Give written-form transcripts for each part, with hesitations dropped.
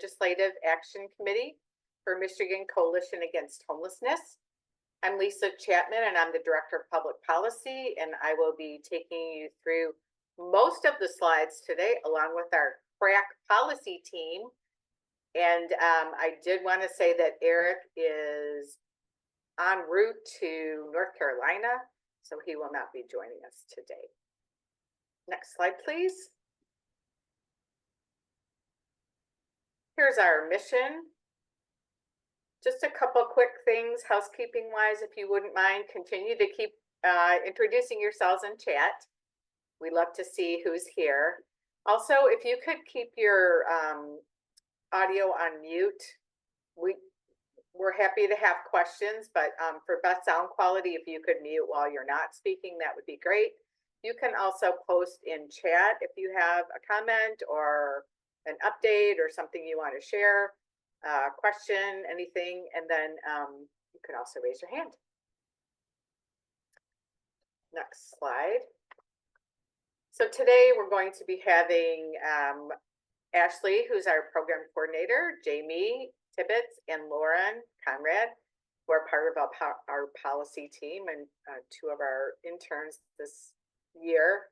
Legislative Action Committee for Michigan Coalition Against Homelessness. I'm Lisa Chapman, and I'm the Director of Public Policy, and I will be taking you through most of the slides today, along with our crack policy team. And I did want to say that Eric is en route to North Carolina, so he will not be joining us today. Next slide, please. Here's our mission. Just a couple quick things, housekeeping wise, if you wouldn't mind, continue to keep introducing yourselves in chat. We love to see who's here. Also, if you could keep your audio on mute, we're happy to have questions, but for best sound quality, if you could mute while you're not speaking, that would be great. You can also post in chat if you have a comment or an update or something you want to share, question, anything, and then you can also raise your hand. Next slide. So today we're going to be having Ashley, who's our program coordinator, Jamie Tibbetts, and Lauren Conrad, who are part of our policy team, and two of our interns this year.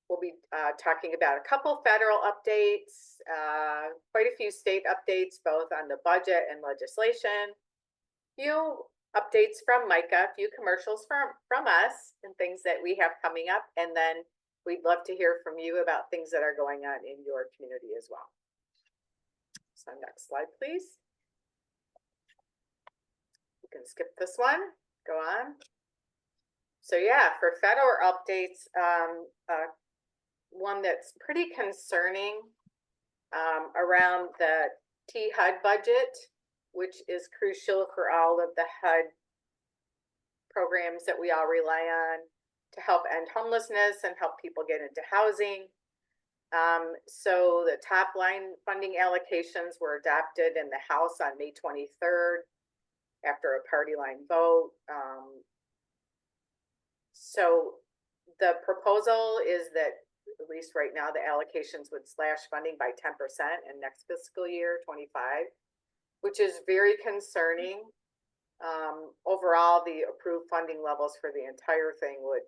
We'll be talking about a couple federal updates, quite a few state updates, both on the budget and legislation, few updates from Micah, a few commercials from us and things that we have coming up, and then we'd love to hear from you about things that are going on in your community as well. So next slide, please. You can skip this one, go on. So yeah, for federal updates, one that's pretty concerning around the HUD budget, which is crucial for all of the HUD programs that we all rely on to help end homelessness and help people get into housing. So the top line funding allocations were adopted in the House on May 23rd after a party line vote. So the proposal is that, at least right now, the allocations would slash funding by 10% in next fiscal year 25, which is very concerning. Overall, the approved funding levels for the entire thing would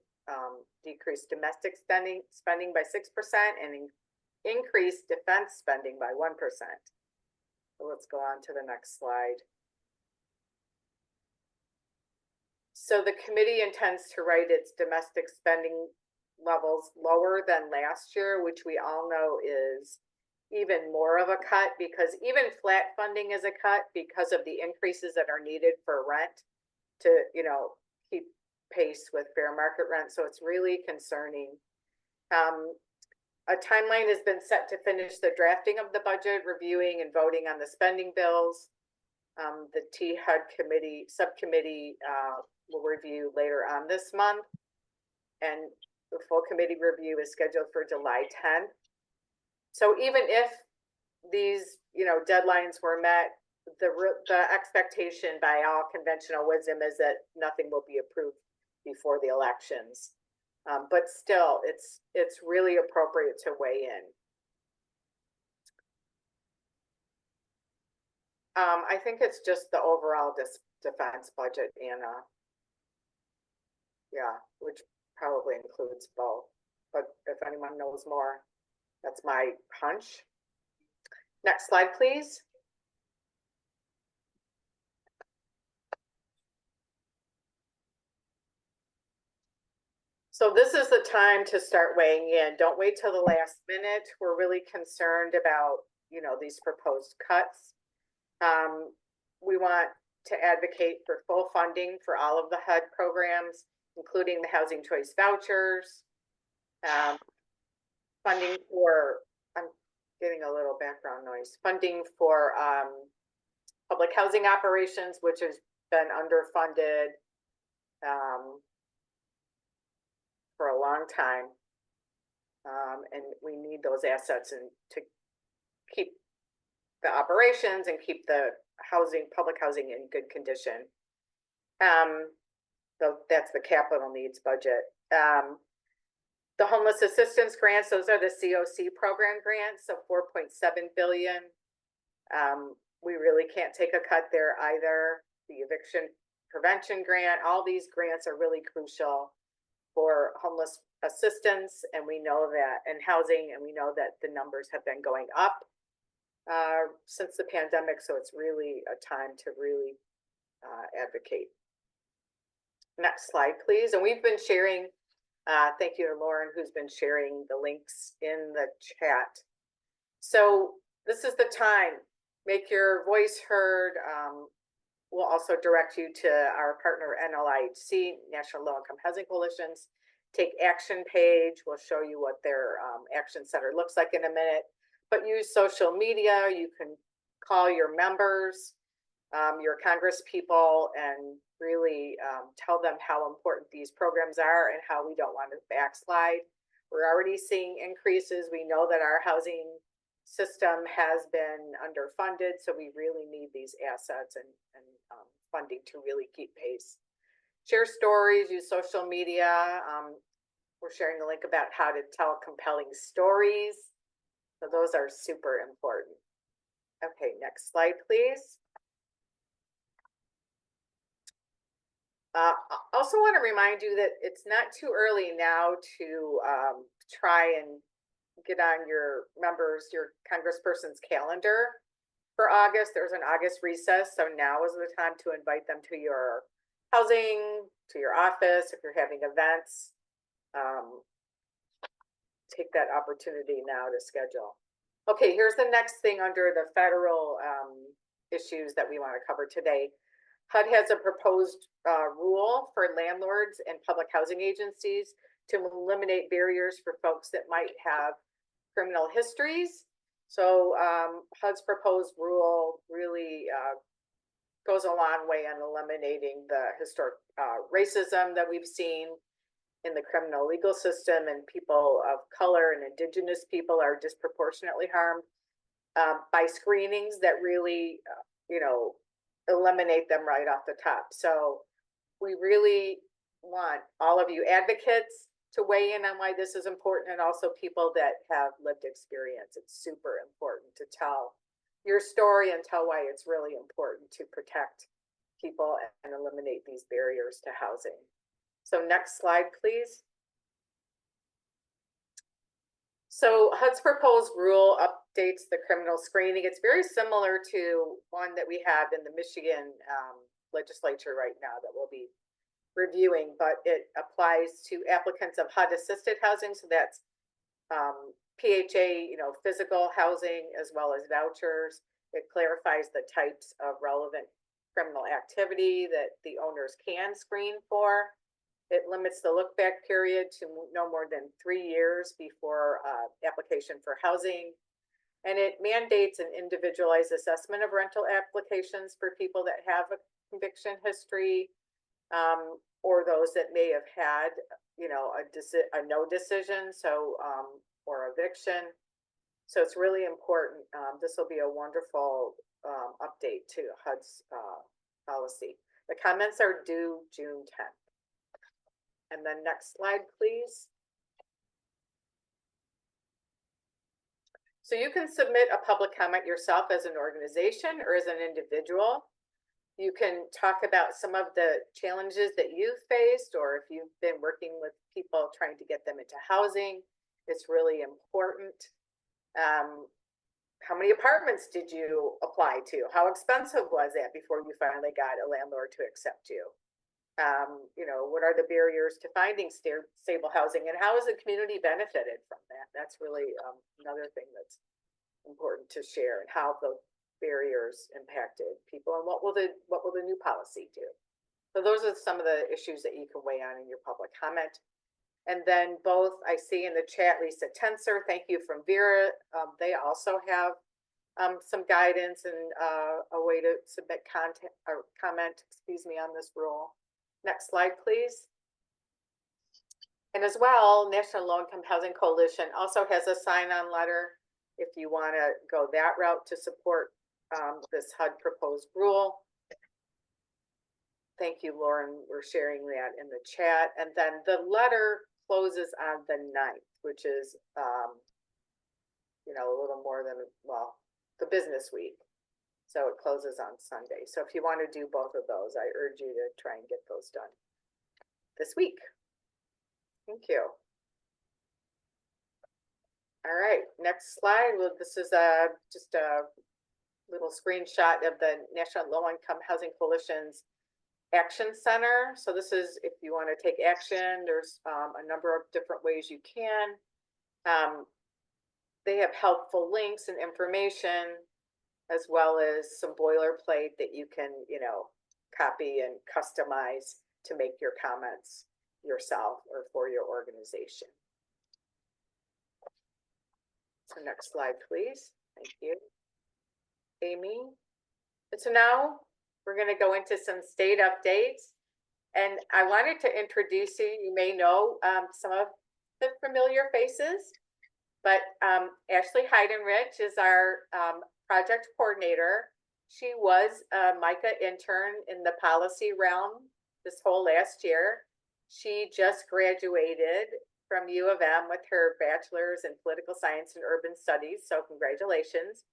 decrease domestic spending by 6% and increase defense spending by 1%. So let's go on to the next slide. So the committee intends to write its domestic spending levels lower than last year, which we all know is even more of a cut, because even flat funding is a cut because of the increases that are needed for rent to, you know, keep pace with fair market rent. So it's really concerning. A timeline has been set to finish the drafting of the budget, reviewing and voting on the spending bills. The HUD subcommittee will review later on this month, and the full committee review is scheduled for July 10th. So even if these, you know, deadlines were met, the expectation by all conventional wisdom is that nothing will be approved before the elections. But still, it's really appropriate to weigh in. I think it's just the overall defense budget, Anna. Yeah, which probably includes both. But if anyone knows more, that's my hunch. Next slide, please. So this is the time to start weighing in. Don't wait till the last minute. We're really concerned about, you know, these proposed cuts. We want to advocate for full funding for all of the HUD programs, including the housing choice vouchers, funding for, I'm getting a little background noise, funding for public housing operations, which has been underfunded for a long time. And we need those assets and to keep the operations and keep the public housing in good condition. So that's the capital needs budget. The homeless assistance grants, those are the COC program grants of $4.7 billion. We really can't take a cut there either. The eviction prevention grant, all these grants are really crucial for homeless assistance, and we know that, and housing, and we know that the numbers have been going up since the pandemic, so it's really a time to really advocate. Next slide, please. And we've been sharing, thank you to Lauren, who's been sharing the links in the chat. So this is the time, make your voice heard. We'll also direct you to our partner NLIHC, National Low Income Housing Coalition's Take Action page. We'll show you what their action center looks like in a minute. But use social media. You can call your members, your Congress people, and really tell them how important these programs are and how we don't want to backslide. We're already seeing increases. We know that our housing system has been underfunded, so we really need these assets and funding to really keep pace. Share stories, use social media. We're sharing the link about how to tell compelling stories. So those are super important. Okay, next slide, please. Also want to remind you that it's not too early now to try and get on your members, your congressperson's calendar for August. There's an August recess, so now is the time to invite them to your housing, to your office, if you're having events. Take that opportunity now to schedule. Okay, here's the next thing under the federal issues that we want to cover today. HUD has a proposed rule for landlords and public housing agencies to eliminate barriers for folks that might have criminal histories. So HUD's proposed rule really goes a long way in eliminating the historic racism that we've seen in the criminal legal system, and people of color and indigenous people are disproportionately harmed by screenings that really, eliminate them right off the top. So we really want all of you advocates to weigh in on why this is important, and also people that have lived experience. It's super important to tell your story and tell why it's really important to protect people and eliminate these barriers to housing. So next slide, please. So HUD's proposed rule updates the criminal screening. It's very similar to one that we have in the Michigan legislature right now that we'll be reviewing, but it applies to applicants of HUD assisted housing. So that's PHA, physical housing, as well as vouchers. It clarifies the types of relevant criminal activity that the owners can screen for. It limits the look back period to no more than 3 years before application for housing. And it mandates an individualized assessment of rental applications for people that have a conviction history, or those that may have had, a no decision, so or eviction. So it's really important. This will be a wonderful update to HUD's policy. The comments are due June 10th. And then next slide, please. So you can submit a public comment yourself as an organization or as an individual. You can talk about some of the challenges that you've faced, or if you've been working with people trying to get them into housing. It's really important. How many apartments did you apply to? How expensive was that before you finally got a landlord to accept you? What are the barriers to finding stable housing, and how has the community benefited from that? That's really another thing that's important to share, and how the barriers impacted people, and what will the new policy do? So those are some of the issues that you can weigh on in your public comment. And then both, I see in the chat, Lisa Tenser, thank you, from Vera. They also have some guidance and a way to submit content or comment, on this rule. Next slide, please. And as well, National Low Income Housing Coalition also has a sign-on letter if you want to go that route to support this HUD proposed rule. Thank you, Lauren. We're sharing that in the chat. And then the letter closes on the 9th, which is, a little more than, the business week. So it closes on Sunday. So if you want to do both of those, I urge you to try and get those done this week. Thank you. All right, next slide. Well, this is just a little screenshot of the National Low Income Housing Coalition's Action Center. So this is if you want to take action, there's a number of different ways you can. They have helpful links and information, as well as some boilerplate that you can, copy and customize to make your comments yourself or for your organization. So next slide, please. Thank you, Amy. And so now we're going to go into some state updates. And I wanted to introduce you. You may know some of the familiar faces, but Ashley Heidenrich is our project coordinator. She was a MICA intern in the policy realm this whole last year. She just graduated from U of M with her bachelor's in political science and urban studies. So congratulations.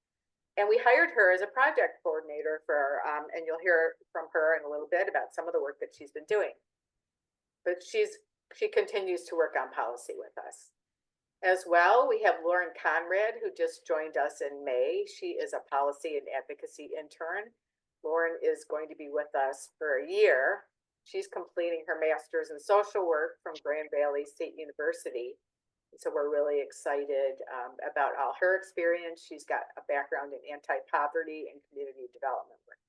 And we hired her as a project coordinator for, and you'll hear from her in a little bit about some of the work that she's been doing. But she continues to work on policy with us. As well, we have Lauren Conrad, who just joined us in May. She is a policy and advocacy intern. Lauren is going to be with us for a year. She's completing her master's in social work from Grand Valley State University. So we're really excited about all her experience. She's got a background in anti-poverty and community development work.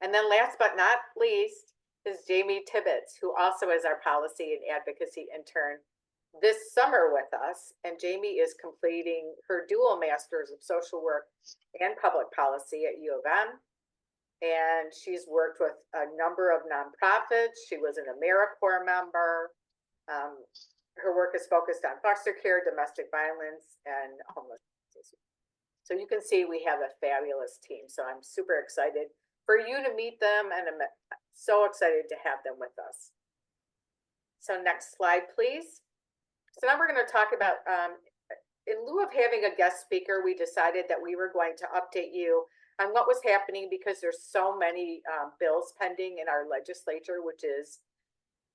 And then last but not least is Jamie Tibbetts, who also is our policy and advocacy intern this summer with us. And Jamie is completing her dual master's of social work and public policy at U of M. And she's worked with a number of nonprofits. She was an AmeriCorps member. Her work is focused on foster care, domestic violence, and homelessness. So you can see we have a fabulous team. So I'm super excited for you to meet them, and I'm so excited to have them with us. So next slide, please. So now we're going to talk about, in lieu of having a guest speaker, we decided that we were going to update you on what was happening because there's so many bills pending in our legislature, which is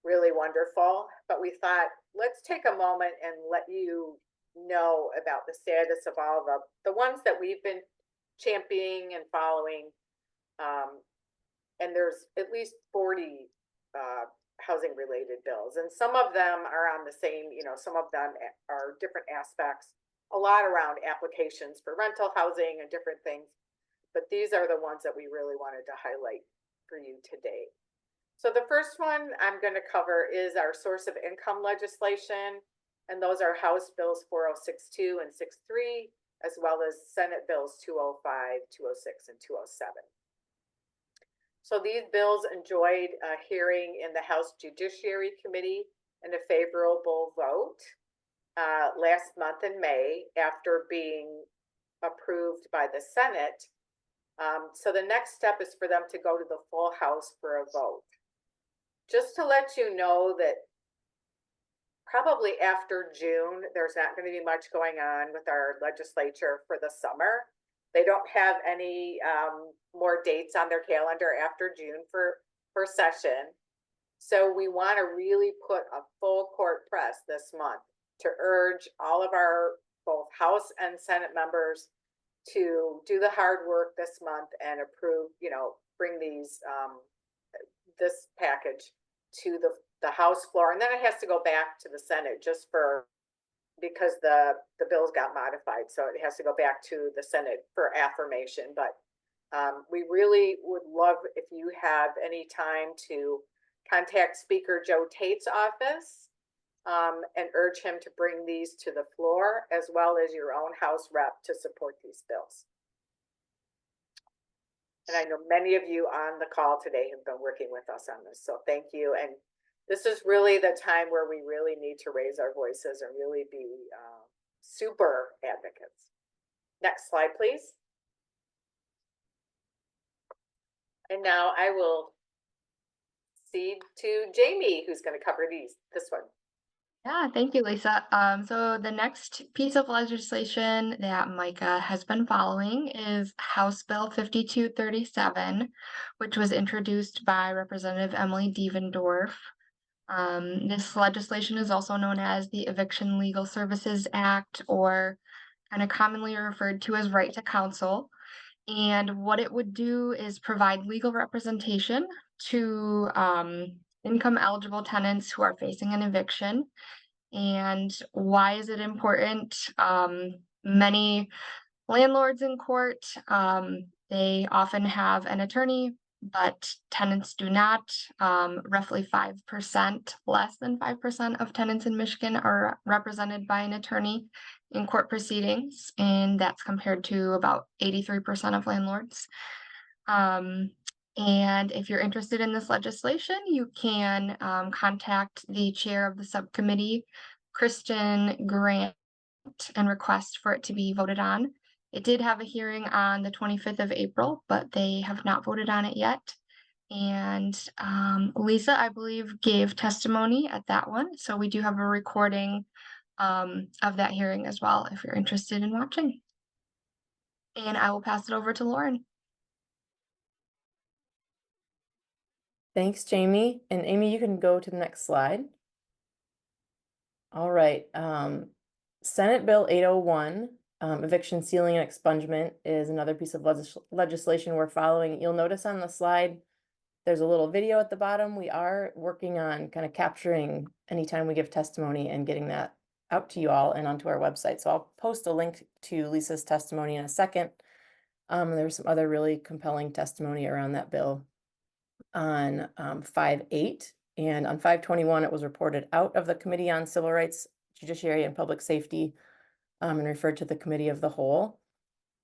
really wonderful. But we thought, let's take a moment and let you know about the status of all the ones that we've been championing and following. And there's at least 40 housing related bills, and some of them are on the same, some of them are different aspects, a lot around applications for rental housing and different things. But these are the ones that we really wanted to highlight for you today. So the first one I'm going to cover is our source of income legislation, and those are House Bills 4062 and 63, as well as Senate Bills 205, 206, and 207. So these bills enjoyed a hearing in the House Judiciary Committee and a favorable vote last month in May after being approved by the Senate. So the next step is for them to go to the full House for a vote. Just to let you know that probably after June, there's not going to be much going on with our legislature for the summer. They don't have any more dates on their calendar after June for session. So we want to really put a full court press this month to urge all of our both House and Senate members to do the hard work this month and approve, bring these this package to the House floor. And then it has to go back to the Senate just because the bills got modified. So it has to go back to the Senate for affirmation. But we really would love if you have any time to contact Speaker Joe Tate's office and urge him to bring these to the floor, as well as your own House rep to support these bills. And I know many of you on the call today have been working with us on this, so thank you. And this is really the time where we really need to raise our voices and really be super advocates. Next slide, please. And now I will cede to Jamie, who's going to cover this one. Yeah, thank you, Lisa. So the next piece of legislation that Micah has been following is House Bill 5237, which was introduced by Representative Emily Devendorf. This legislation is also known as the Eviction Legal Services Act, or kind of commonly referred to as right to counsel. And what it would do is provide legal representation to income eligible tenants who are facing an eviction. And why is it important? Many landlords in court, they often have an attorney, but tenants do not. Roughly 5%, less than 5% of tenants in Michigan are represented by an attorney in court proceedings, and that's compared to about 83% of landlords. And if you're interested in this legislation, you can contact the chair of the subcommittee, Kristen Grant, and request for it to be voted on. It did have a hearing on the 25th of April, but they have not voted on it yet. And Lisa, I believe, gave testimony at that one. So we do have a recording of that hearing as well, if you're interested in watching. And I will pass it over to Lauren. Thanks, Jamie. And Amy, you can go to the next slide. All right. Senate Bill 801, eviction ceiling and expungement, is another piece of legislation we're following. You'll notice on the slide, there's a little video at the bottom. We are working on kind of capturing anytime we give testimony and getting that out to you all and onto our website. So I'll post a link to Lisa's testimony in a second. There was some other really compelling testimony around that bill on 5/8, and on 5/21 it was reported out of the Committee on Civil Rights, Judiciary, and Public Safety, and referred to the Committee of the Whole.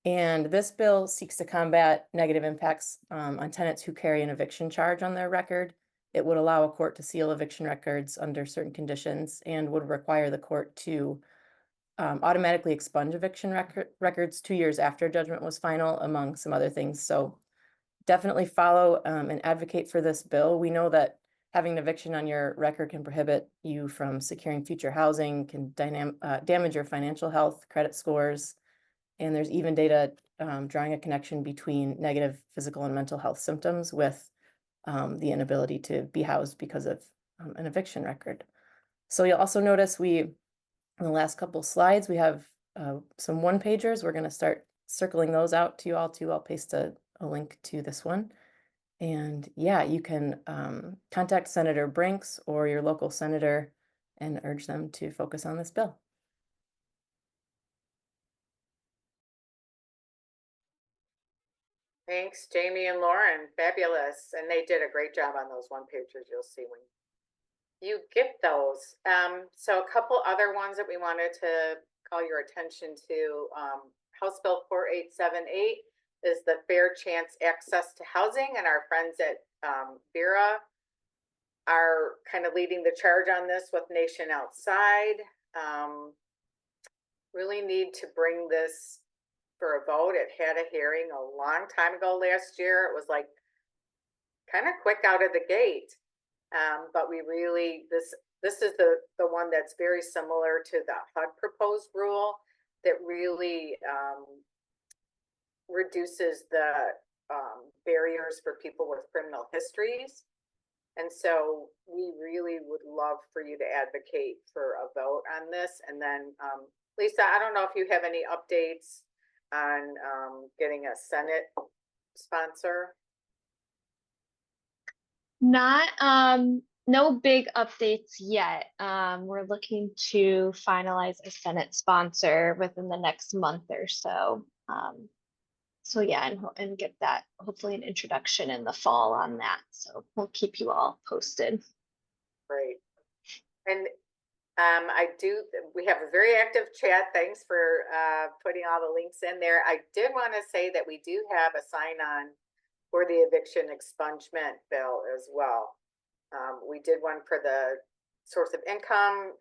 And this bill seeks to combat negative impacts on tenants who carry an eviction charge on their record. It would allow a court to seal eviction records under certain conditions and would require the court to automatically expunge eviction records 2 years after judgment was final, among some other things. So definitely follow and advocate for this bill. We know that having an eviction on your record can prohibit you from securing future housing, can damage your financial health, credit scores, and there's even data drawing a connection between negative physical and mental health symptoms with the inability to be housed because of an eviction record. So you'll also notice in the last couple slides, we have some one-pagers. We're going to start circling those out to you all too. I'll paste a link to this one. And yeah, you can contact Senator Brinks or your local senator and urge them to focus on this bill. Thanks, Jamie and Lauren. Fabulous. And they did a great job on those one pagers. You'll see when you get those. So a couple other ones that we wanted to call your attention to. House Bill 4878 is the Fair Chance Access to Housing, and our friends at Vera are kind of leading the charge on this with Nation Outside. Really need to bring this for a vote. It had a hearing a long time ago last year. It was like kind of quick out of the gate. But we really, this is the one that's very similar to the HUD proposed rule that really reduces the barriers for people with criminal histories. And so we really would love for you to advocate for a vote on this. And then Lisa, I don't know if you have any updates on getting a Senate sponsor. No big updates yet. We're looking to finalize a Senate sponsor within the next month or so. So yeah, and get that, hopefully an introduction in the fall on that. So we'll keep you all posted. Great. And we have a very active chat. Thanks for putting all the links in there. I did want to say that we do have a sign on for the eviction expungement bill as well. We did one for the source of income.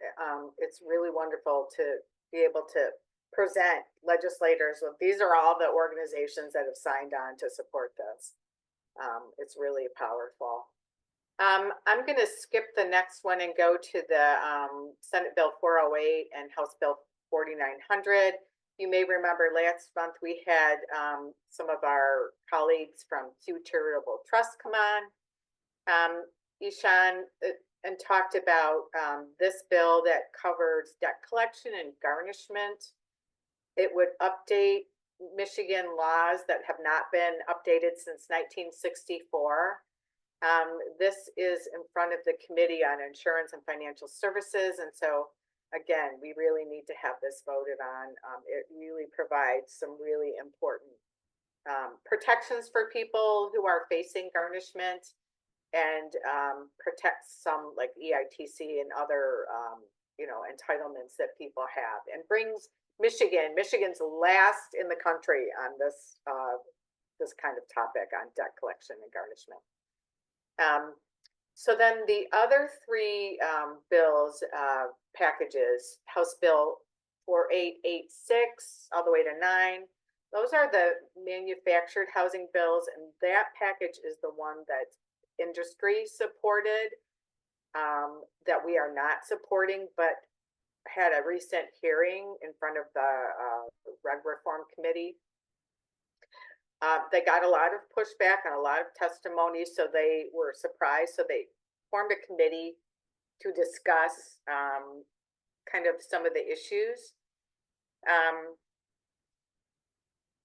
It's really wonderful to be able to present legislators with, these are all the organizations that have signed on to support this. It's really powerful. I'm gonna skip the next one and go to the, Senate Bill 408 and House Bill 4900. You may remember last month we had, some of our colleagues from Q Charitable Trust come on. Ishan, and talked about, this bill that covers debt collection and garnishment. It would update Michigan laws that have not been updated since 1964. This is in front of the Committee on Insurance and Financial Services, and so again, we really need to have this voted on. It really provides some really important protections for people who are facing garnishment, and protects some like EITC and other entitlements that people have, and brings Michigan's last in the country on this this kind of topic on debt collection and garnishment. So then the other three bills packages, House Bill 4886 all the way to 9, those are the manufactured housing bills, and that package is the one that's industry supported, that we are not supporting, but had a recent hearing in front of the Reg Reform Committee. They got a lot of pushback and a lot of testimony, so they were surprised. So they formed a committee to discuss kind of some of the issues.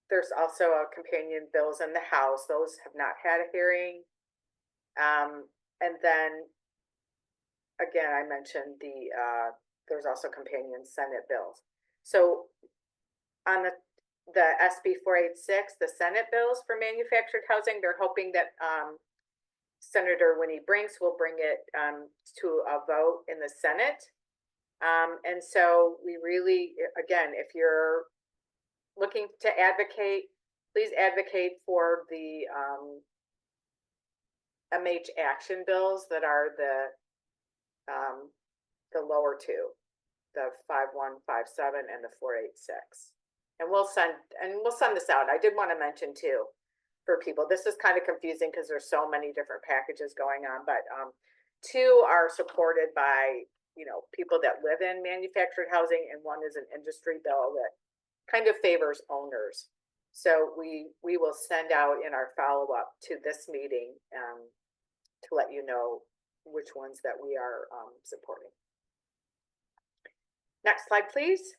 There's also a companion bills in the House. Those have not had a hearing. And then again, I mentioned there's also companion Senate bills. So on the SB 486, the Senate bills for manufactured housing, they're hoping that Senator Winnie Brinks will bring it to a vote in the Senate. And so we really, again, if you're looking to advocate, please advocate for the MH action bills that are the lower two, the 5157 and the 486. And we'll send this out. I did want to mention too, for people, this is kind of confusing because there's so many different packages going on, but two are supported by people that live in manufactured housing, and one is an industry bill that kind of favors owners. So we will send out in our follow-up to this meeting to let you know which ones that we are supporting. Next slide, please.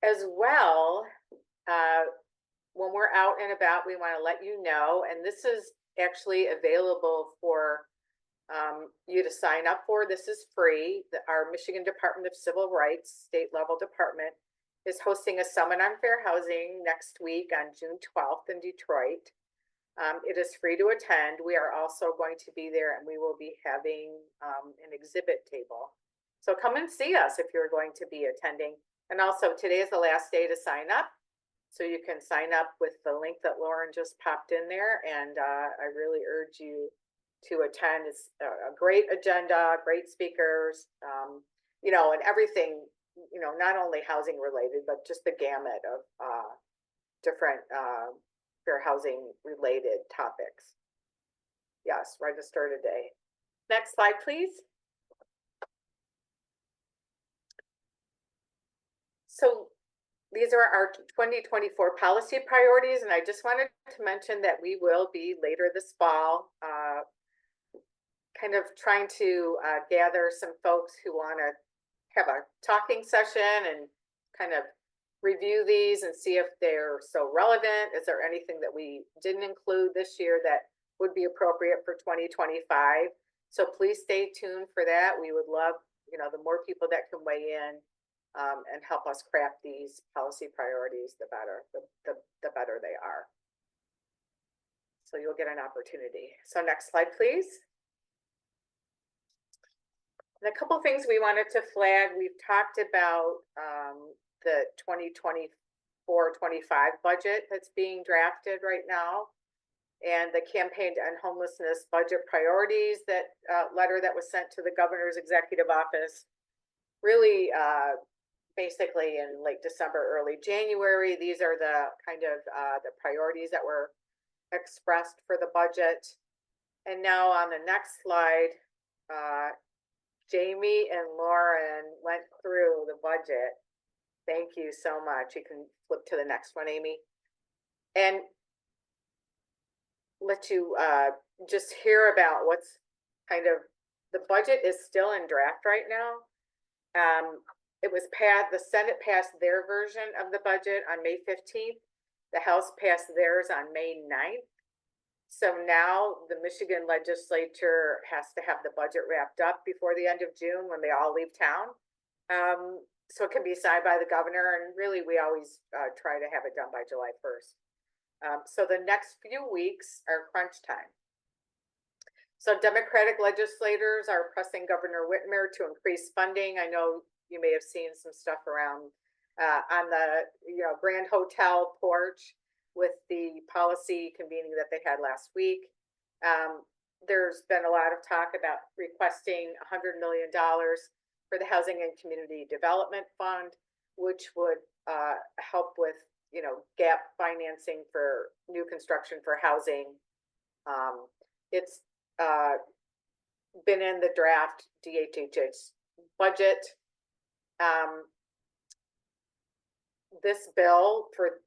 As well, when we're out and about, we want to let you know, and this is actually available for you to sign up for. This is free. Our Michigan Department of Civil Rights state level department is hosting a summit on fair housing next week on June 12th in Detroit. It is free to attend. We are also going to be there, and we will be having an exhibit table. So come and see us if you're going to be attending. And also today is the last day to sign up. So you can sign up with the link that Lauren just popped in there. And I really urge you to attend. It's a great agenda, great speakers, and everything, not only housing related, but just the gamut of different fair housing related topics. Yes, register today. Next slide, please. So these are our 2024 policy priorities, and I just wanted to mention that we will be later this fall kind of trying to gather some folks who want to have a talking session and kind of review these and see if they're so relevant. Is there anything that we didn't include this year that would be appropriate for 2025? So please stay tuned for that. We would love, the more people that can weigh in and help us craft these policy priorities, the better, the better they are. So you'll get an opportunity. So next slide, please. And a couple things we wanted to flag. We've talked about the 2024-25 budget that's being drafted right now, and the Campaign to End Homelessness budget priorities, that letter that was sent to the governor's executive office, really basically in late December, early January. These are the kind of the priorities that were expressed for the budget. And now on the next slide, Jamie and Lauren went through the budget. Thank you so much. You can flip to the next one, Amy. And let you just hear about what's kind of, the budget is still in draft right now. It was passed, the Senate passed their version of the budget on May 15th. The House passed theirs on May 9th. So now the Michigan legislature has to have the budget wrapped up before the end of June when they all leave town. So it can be signed by the governor, and really we always try to have it done by July 1st. So the next few weeks are crunch time. So Democratic legislators are pressing Governor Whitmer to increase funding. I know you may have seen some stuff around on the Grand Hotel porch with the policy convening that they had last week. There's been a lot of talk about requesting $100 million for the Housing and Community Development Fund, which would help with gap financing for new construction for housing. It's been in the draft DHHS budget. This bill for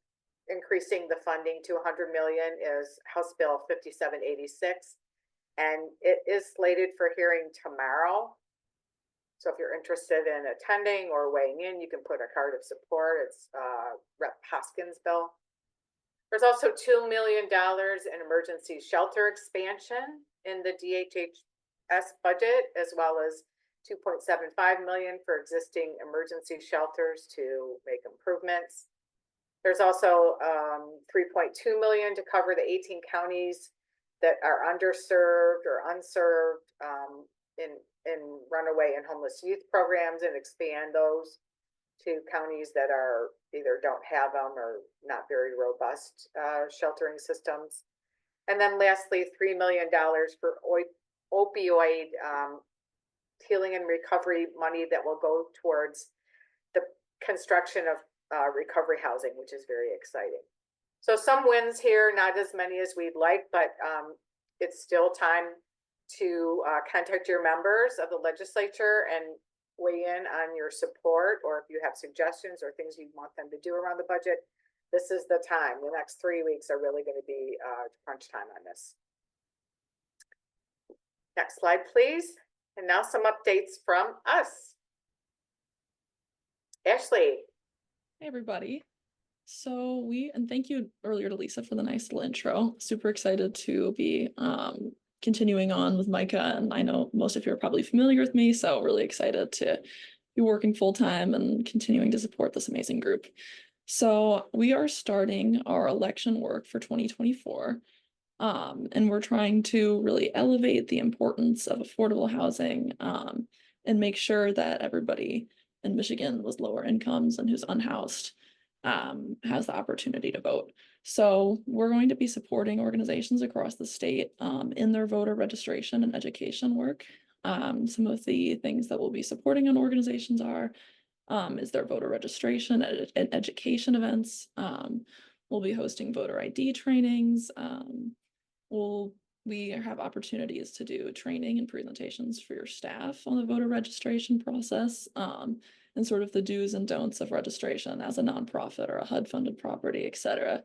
increasing the funding to 100 million is House Bill 5786, and it is slated for hearing tomorrow. So if you're interested in attending or weighing in, you can put a card of support. It's Rep. Hoskins' bill. There's also $2 million in emergency shelter expansion in the DHHS budget, as well as $2.75 million for existing emergency shelters to make improvements. There's also $3.2 million to cover the 18 counties that are underserved or unserved in runaway and homeless youth programs, and expand those to counties that are either don't have them or not very robust sheltering systems. And then lastly, $3 million for opioid healing and recovery money that will go towards the construction of recovery housing, which is very exciting. So some wins here, not as many as we'd like, but it's still time to contact your members of the legislature and weigh in on your support, or if you have suggestions or things you want them to do around the budget. This is the time. The next 3 weeks are really going to be crunch time on this. Next slide, please. And now some updates from us. Ashley. Hey everybody. So and thank you earlier to Lisa for the nice little intro. Super excited to be continuing on with Micah, and I know most of you are probably familiar with me, so really excited to be working full-time and continuing to support this amazing group. So we are starting our election work for 2024, and we're trying to really elevate the importance of affordable housing and make sure that everybody in Michigan with lower incomes and who's unhoused has the opportunity to vote. So we're going to be supporting organizations across the state in their voter registration and education work. Some of the things that we'll be supporting on organizations is their voter registration and education events. We'll be hosting voter ID trainings. We have opportunities to do training and presentations for your staff on the voter registration process, and sort of the do's and don'ts of registration as a nonprofit or a HUD-funded property, etc.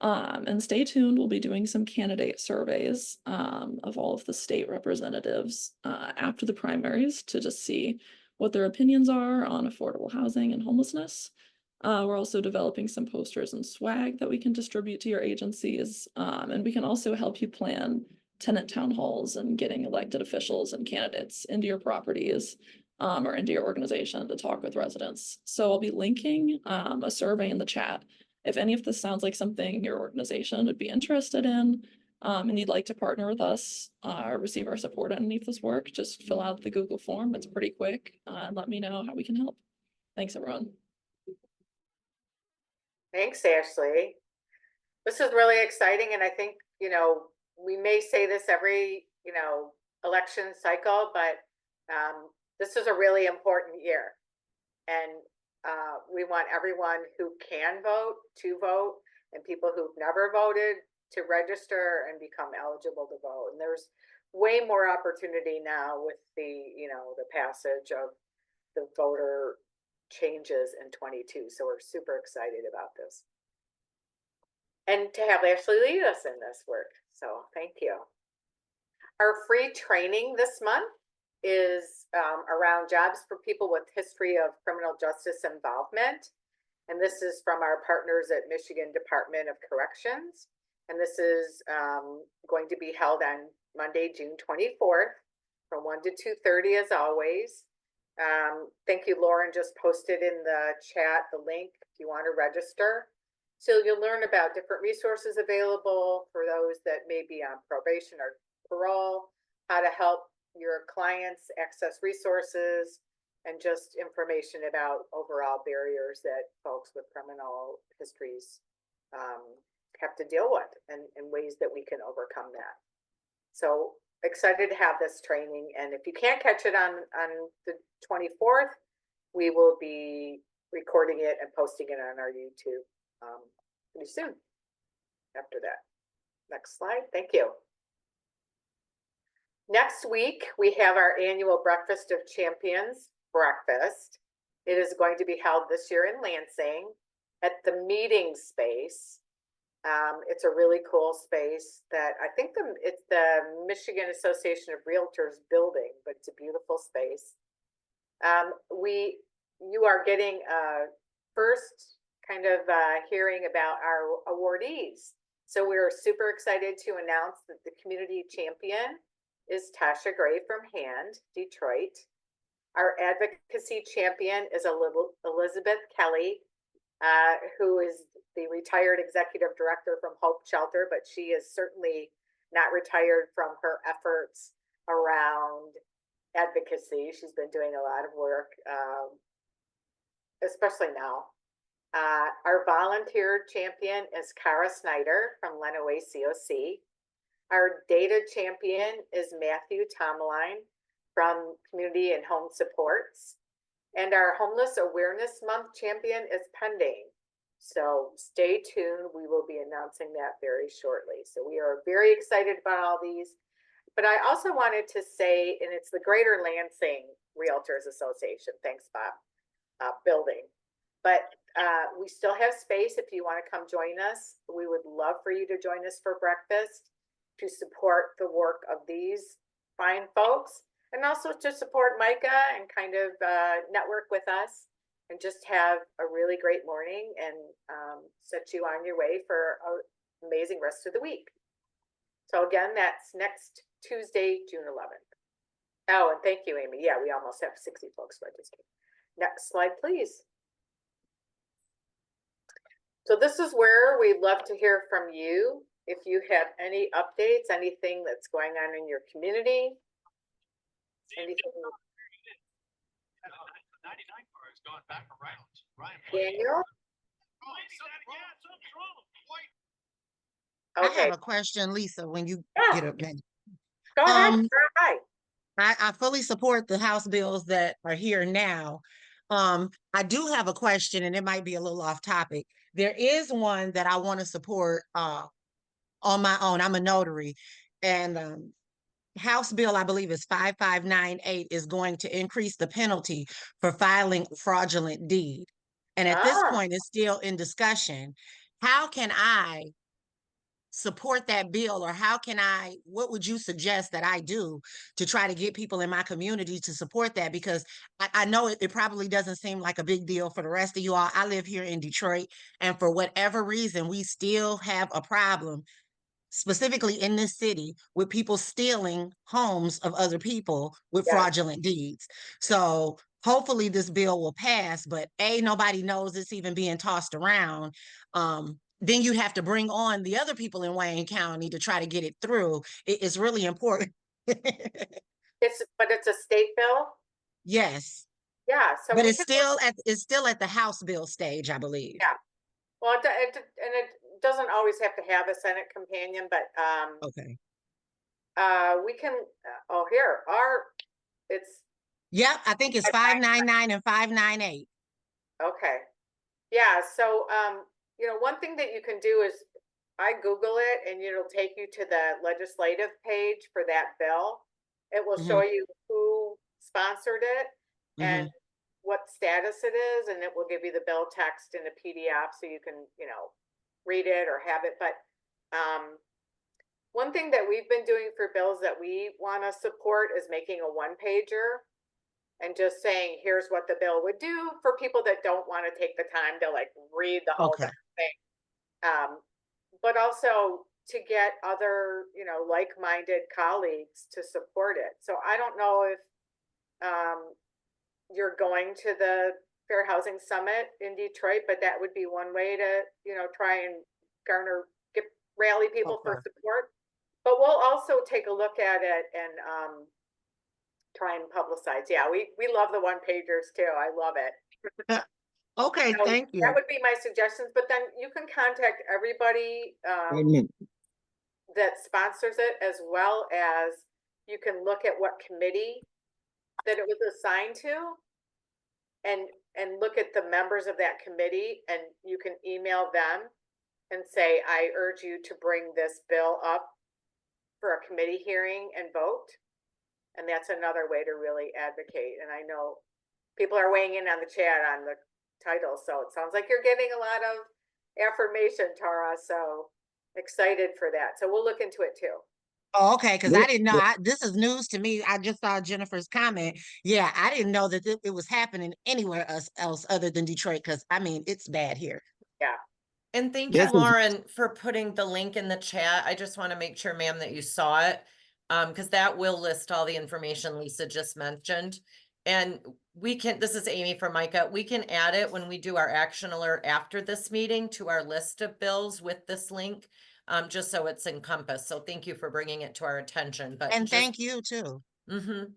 And stay tuned, we'll be doing some candidate surveys of all of the state representatives after the primaries to just see what their opinions are on affordable housing and homelessness. We're also developing some posters and swag that we can distribute to your agencies, and we can also help you plan tenant town halls and getting elected officials and candidates into your properties or into your organization to talk with residents. So I'll be linking a survey in the chat. If any of this sounds like something your organization would be interested in, and you'd like to partner with us or receive our support underneath this work, just fill out the Google form. It's pretty quick, and let me know how we can help. Thanks, everyone. Thanks, Ashley. This is really exciting, and I think, we may say this every, election cycle, but this is a really important year. And we want everyone who can vote to vote, and people who've never voted to register and become eligible to vote. And there's way more opportunity now with the, the passage of the voter changes in 22. So we're super excited about this. And to have Ashley lead us in this work. So thank you. Our free training this month is around jobs for people with history of criminal justice involvement. And this is from our partners at Michigan Department of Corrections. And this is going to be held on Monday, June 24th from 1 to 2:30 as always. Thank you, Lauren just posted in the chat the link if you want to register. So you'll learn about different resources available for those that may be on probation or parole, how to help your clients access resources, and just information about overall barriers that folks with criminal histories have to deal with and ways that we can overcome that. So excited to have this training. And if you can't catch it on the 24th, we will be recording it and posting it on our YouTube pretty soon after that. Next slide. Thank you. Next week, we have our annual Breakfast of Champions breakfast. It is going to be held this year in Lansing at the meeting space. It's a really cool space that I think it's the Michigan Association of Realtors building, but it's a beautiful space. You are getting a first kind of hearing about our awardees. So we're super excited to announce that the community champion is Tasha Gray from Hand, Detroit. Our advocacy champion is Elizabeth Kelly, who is the retired executive director from Hope Shelter, but she is certainly not retired from her efforts around advocacy. She's been doing a lot of work, especially now. Our volunteer champion is Kara Snyder from Lenawee COC. Our data champion is Matthew Tomaline from Community and Home Supports. And our Homeless Awareness Month champion is pending. So stay tuned. We will be announcing that very shortly. So we are very excited about all these. But I also wanted to say, and it's the Greater Lansing Realtors Association, thanks Bob, building. But we still have space if you want to come join us. We would love for you to join us for breakfast to support the work of these fine folks, and also to support Micah and kind of network with us and just have a really great morning and set you on your way for an amazing rest of the week. So again, that's next Tuesday, June 11th. Oh, and thank you, Amy. Yeah, we almost have 60 folks registered. Next slide, please. So this is where we'd love to hear from you. If you have any updates, anything that's going on in your community, anything. 99 car is going back around. Daniel? I Okay, have a question, Lisa, when you Yeah. get up there. go ahead. Hi. I fully support the House bills that are here now. I do have a question, and it might be a little off topic. There is one that I want to support on my own. I'm a notary, and House bill, I believe, is 5598, is going to increase the penalty for filing a fraudulent deed. And at this point, it's still in discussion. How can I support that bill, or what would you suggest that I do to try to get people in my community to support that? Because I know it probably doesn't seem like a big deal for the rest of you all. I live here in Detroit, and for whatever reason, we still have a problem, specifically in this city, with people stealing homes of other people with fraudulent deeds. So hopefully this bill will pass, but nobody knows it's even being tossed around. Then you'd have to bring on the other people in Wayne County to try to get it through. It's really important. But it's a state bill? Yes. Yeah, so but it's still at the House bill stage, I believe. Yeah. Well, it doesn't always have to have a Senate companion, but Okay. we can. It's. Yep, I think it's 599 and 598. Okay. Yeah. So one thing that you can do is I Google it and it'll take you to the legislative page for that bill. It will show you who sponsored it and what status it is, and it will give you the bill text in a PDF so you can, you know, read it or have it. But one thing that we've been doing for bills that we want to support is making a one-pager and just saying, here's what the bill would do for people that don't want to take the time to like read the whole Okay. thing. But also to get other, you know, like-minded colleagues to support it. So I don't know if you're going to the Fair Housing Summit in Detroit, but that would be one way to, you know, try and rally people for support. But we'll also take a look at it and try and publicize. Yeah, we love the one-pagers too. I love it. Okay, So thank you. that would be my suggestions, but then you can contact everybody Wait a minute. that sponsors it, as well as you can look at what committee that it was assigned to and look at the members of that committee, and you can email them and say, I urge you to bring this bill up for a committee hearing and vote. And that's another way to really advocate. And I know people are weighing in on the chat on the title, so it sounds like you're getting a lot of affirmation, Tara. So excited for that. So we'll look into it too. Oh, okay, because I What- didn't know. This is news to me. I just saw Jennifer's comment. Yeah, I didn't know that it was happening anywhere else other than Detroit, because I mean, it's bad here. Yeah. And thank This you, is- Lauren, for putting the link in the chat. I just want to make sure, ma'am, that you saw it. Because that will list all the information Lisa just mentioned. And we can, this is Amy from MCAH. We can add it when we do our action alert after this meeting to our list of bills with this link, just so it's encompassed. So thank you for bringing it to our attention. But And just, thank you too.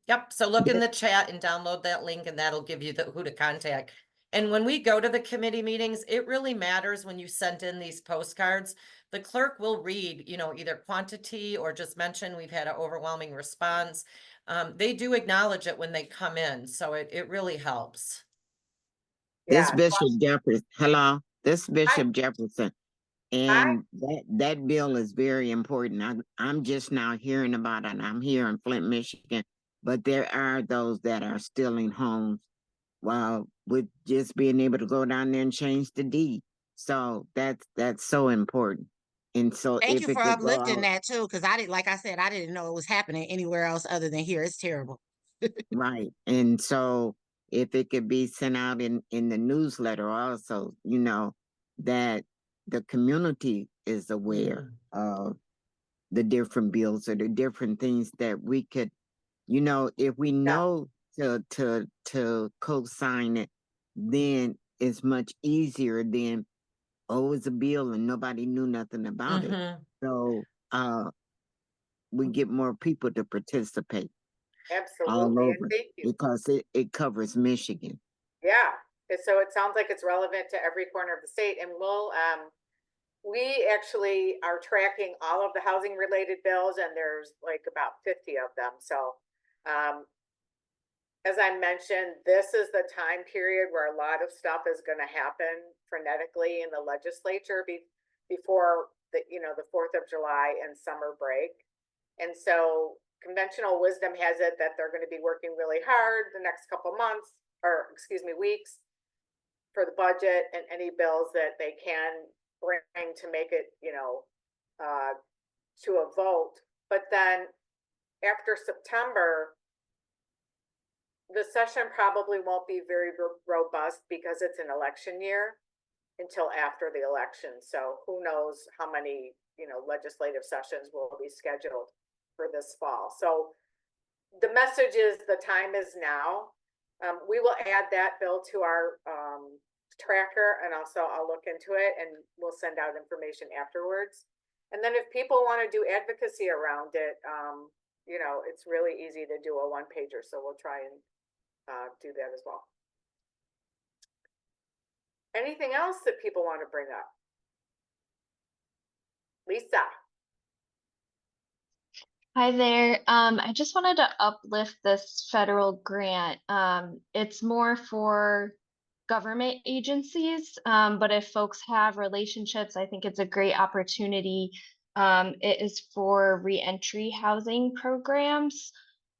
Yep. So look in the chat and download that link, and that'll give you who to contact. And when we go to the committee meetings, it really matters when you send in these postcards. The clerk will read, you know, either quantity or just mention we've had an overwhelming response. They do acknowledge it when they come in, so it really helps. This Yeah. Bishop Jefferson, hello, this Bishop Jefferson, and that bill is very important. I'm just now hearing about it. I'm here in Flint, Michigan, but there are those that are still in homes while with just being able to go down there and change the deed. So that's so important. And so Thank if you it for could go uplifting out, that too, because I didn't, like I said, I didn't know it was happening anywhere else other than here. It's terrible. right. And so if it could be sent out in the newsletter also, you know, that the community is aware of the different bills or the different things that we could, you know, if we know to co-sign it, then it's much easier than, oh, it's a bill and nobody knew nothing about it. So we get more people to participate all Absolutely. And over thank you. because it covers Michigan. Yeah. And so it sounds like it's relevant to every corner of the state. And we actually are tracking all of the housing related bills, and there's like about 50 of them. So as I mentioned, this is the time period where a lot of stuff is going to happen frenetically in the legislature before the 4th of July and summer break. And so conventional wisdom has it that they're going to be working really hard the next couple months, or excuse me, weeks, for the budget and any bills that they can bring to make it, to a vote. But then after September, the session probably won't be very robust because it's an election year until after the election. So who knows how many, legislative sessions will be scheduled for this fall. So the message is the time is now. We will add that bill to our tracker, and also I'll look into it and we'll send out information afterwards. And then if people want to do advocacy around it, it's really easy to do a one-pager. So we'll try and do that as well. Anything else that people want to bring up? Lisa. Hi there. I just wanted to uplift this federal grant. It's more for government agencies. But if folks have relationships, I think it's a great opportunity. It is for reentry housing programs.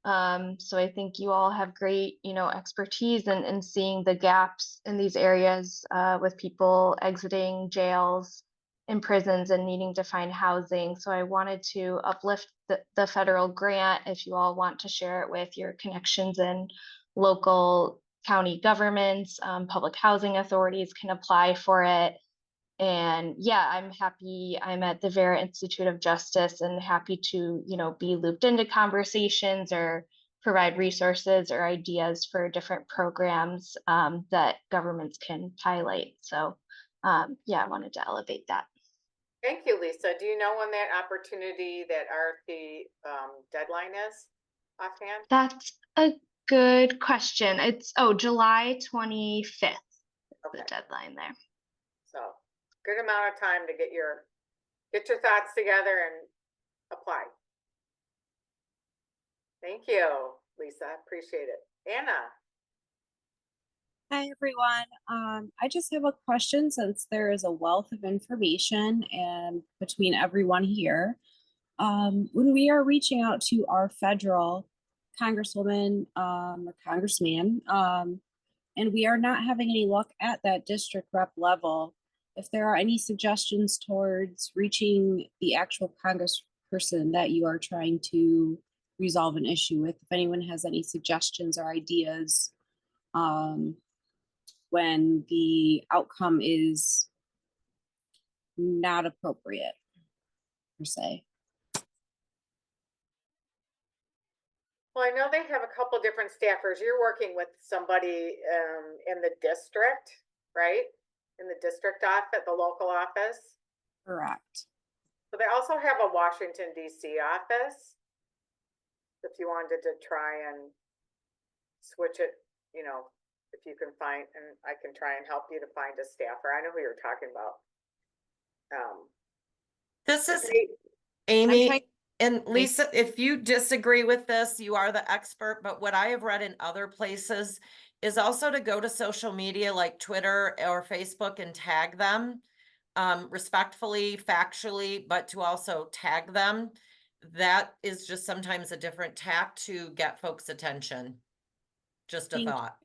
So I think you all have great, expertise in seeing the gaps in these areas with people exiting jails and prisons and needing to find housing. So I wanted to uplift the federal grant if you all want to share it with your connections in local county governments, public housing authorities can apply for it. And yeah, I'm happy. I'm at the Vera Institute of Justice and happy to, be looped into conversations or provide resources or ideas for different programs that governments can highlight. So yeah, I wanted to elevate that. Thank you, Lisa. Do you know when that opportunity, that RFP deadline is offhand? That's a good question. It's, July 25th, Okay, the deadline there. so good amount of time to get your thoughts together and apply. Thank you, Lisa. Appreciate it. Anna. Hi, everyone. I just have a question since there is a wealth of information and between everyone here. When we are reaching out to our federal congresswoman or congressman, and we are not having any luck at that district rep level, if there are any suggestions towards reaching the actual congressperson that you are trying to resolve an issue with, if anyone has any suggestions or ideas, when the outcome is not appropriate, per se. Well, I know they have a couple different staffers. You're working with somebody in the district, right? In the district office, the local office. Correct. So they also have a Washington DC office. If you wanted to try and switch it, if you can find, and I can try and help you to find a staffer. I know who you're talking about. This is they- Amy and Lisa, if you disagree with this, you are the expert, but what I have read in other places is also to go to social media like Twitter or Facebook and tag them, respectfully, factually, but to also tag them. That is just sometimes a different tack to get folks' attention. Just a thought.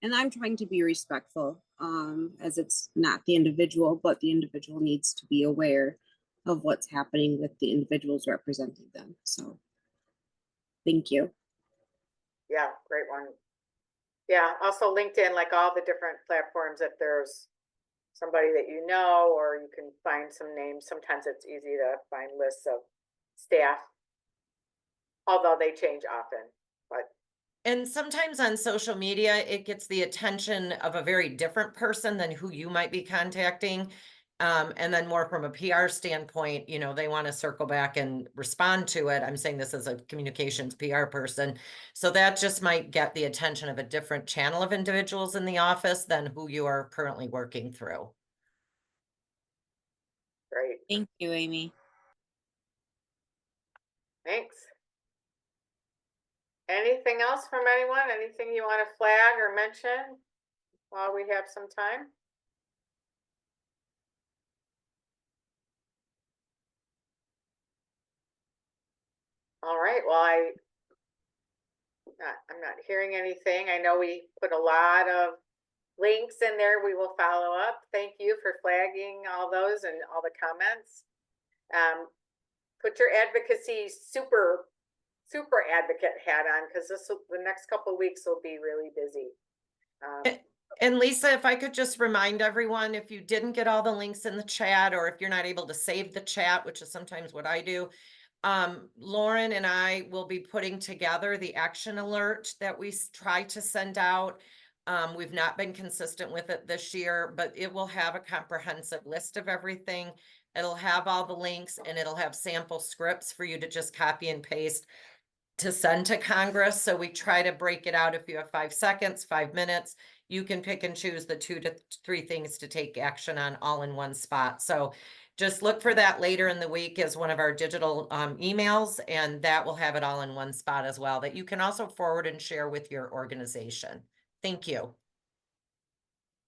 And I'm trying to be respectful, as it's not the individual, but the individual needs to be aware of what's happening with the individuals representing them. So thank you. Yeah, great one. Yeah, also LinkedIn, like all the different platforms, if there's somebody that you know, or you can find some names. Sometimes it's easy to find lists of staff, although they change often, but. And sometimes on social media, it gets the attention of a very different person than who you might be contacting. And then more from a PR standpoint, they want to circle back and respond to it. I'm saying this as a communications PR person. So that just might get the attention of a different channel of individuals in the office than who you are currently working through. Great. Thank you, Amy. Thanks. Anything else from anyone? Anything you want to flag or mention while we have some time? All right, well, I'm not hearing anything. I know we put a lot of links in there. We will follow up. Thank you for flagging all those and all the comments. Put your advocacy super advocate hat on, because the next couple of weeks will be really busy. And Lisa, if I could just remind everyone, if you didn't get all the links in the chat, or if you're not able to save the chat, which is sometimes what I do, Lauren and I will be putting together the action alert that we try to send out. We've not been consistent with it this year, but it will have a comprehensive list of everything. It'll have all the links, and it'll have sample scripts for you to just copy and paste to send to Congress. So we try to break it out. If you have 5 seconds, 5 minutes, you can pick and choose the 2 to 3 things to take action on all in one spot. So just look for that later in the week as one of our digital emails, and that will have it all in one spot as well, that you can also forward and share with your organization. Thank you.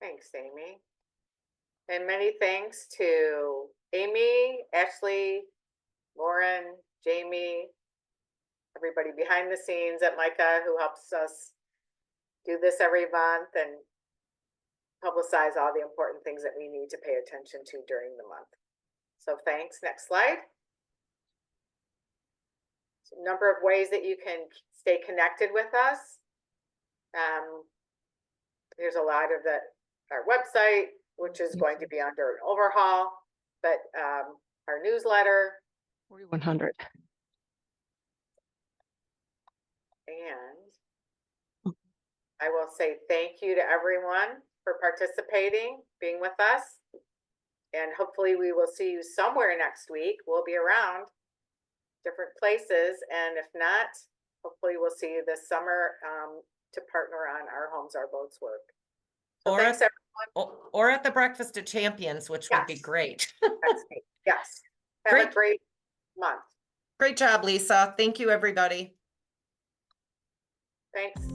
Thanks, Amy. And many thanks to Amy, Ashley, Lauren, Jamie, everybody behind the scenes at MICA who helps us do this every month and publicize all the important things that we need to pay attention to during the month. So thanks. Next slide. So a number of ways that you can stay connected with us. There's a lot of our website, which is going to be under an overhaul, but our newsletter 4100. and I will say thank you to everyone for participating, being with us. And hopefully we will see you somewhere next week. We'll be around different places. And if not, hopefully we'll see you this summer to partner on Our Homes, Our Boats work. So Or thanks, at- everyone. Or at the Breakfast of Champions, which would be Yes. great. That's me. Yes. Have Great. a great month. Great job, Lisa. Thank you, everybody. Thanks.